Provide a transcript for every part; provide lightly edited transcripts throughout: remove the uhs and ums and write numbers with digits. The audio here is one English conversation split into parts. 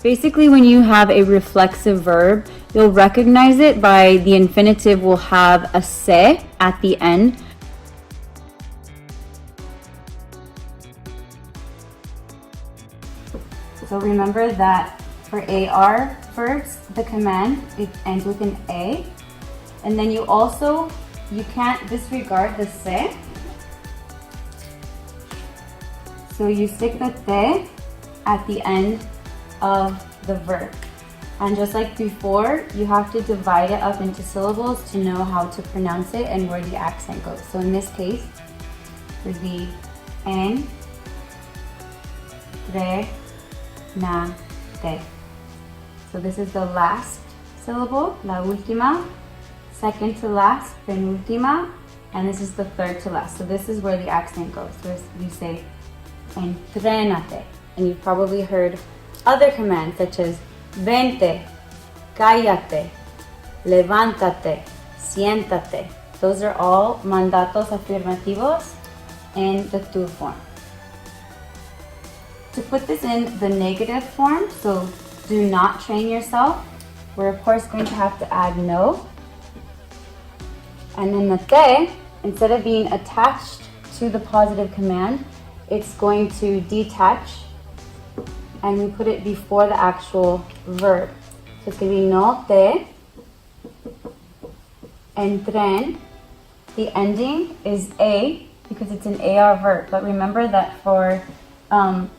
Basically, when you have a reflexive verb, you'll recognize it by the infinitive will have a se at the end. So remember that for AR verbs, the command, it ends with an A. And then you can't disregard the se. So you stick the te at the end of the verb. And just like before, you have to divide it up into syllables to know how to pronounce it and where the accent goes. So in this case, it would be en, re, na, te. So this is the last syllable, la última, second to last, penúltima, and this is the third to last. So this is where the accent goes. So you say entrénate, and you've probably heard other commands such as vente, cállate, levántate, siéntate. Those are all mandatos afirmativos in the tu form. To put this in the negative form, so do not train yourself, we're of course going to have to add no. And then the te, instead of being attached to the positive command, it's going to detach, and we put it before the actual verb. So it's going to be no te entren. The ending is a because it's an AR verb. But remember that for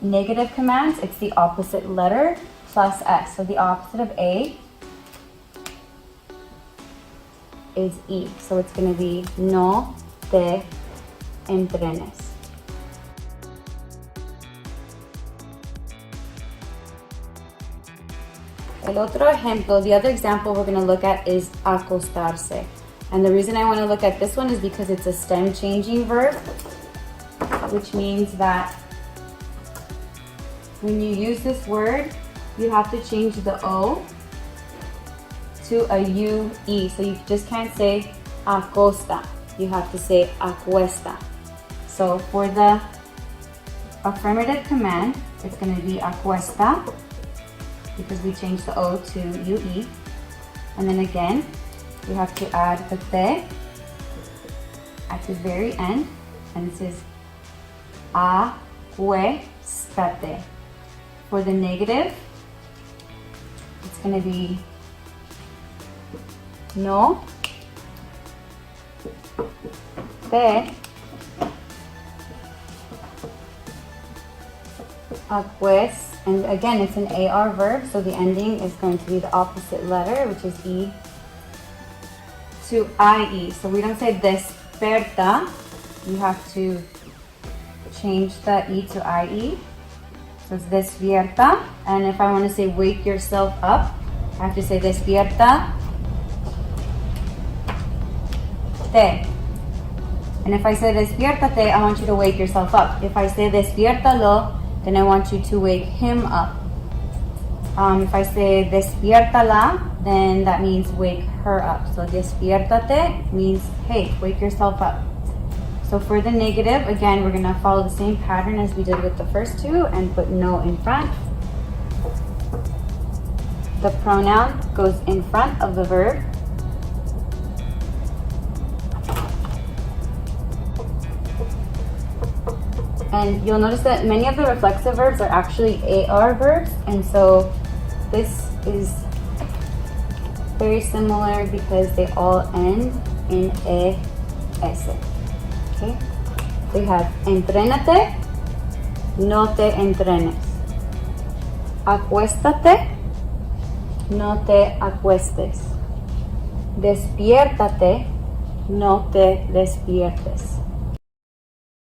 negative commands, it's the opposite letter plus S. So the opposite of A is E. So it's going to be no te entrenes. El otro ejemplo, the other example we're going to look at is acostarse. And the reason I want to look at this one is because it's a stem changing verb, which means that when you use this word, you have to change the O to a UE. So you just can't say acosta. You have to say acuesta. So for the affirmative command, it's going to be acuesta, because we changed the O to UE. And then again, we have to add the te at the very end, and it says acuéstate. For the negative, it's going to be no te acues. And again, it's an AR verb, so the ending is going to be the opposite letter, which is E to IE. So we don't say desperta, you have to change the E to IE. So it's despierta, and if I want to say wake yourself up, I have to say despierta te. And if I say despiértate, I want you to wake yourself up. If I say despiértalo, then I want you to wake him up. If I say despiértala, then that means wake her up. So despiértate means, hey, wake yourself up. So for the negative, again, we're going to follow the same pattern as we did with the first two and put no in front. The pronoun goes in front of the verb. And you'll notice that many of the reflexive verbs are actually AR verbs, and so this is very similar because they all end in ES. Okay? So you have entrénate, no te entrenes. Acuéstate, no te acuestes. Despiértate, no te despiertes.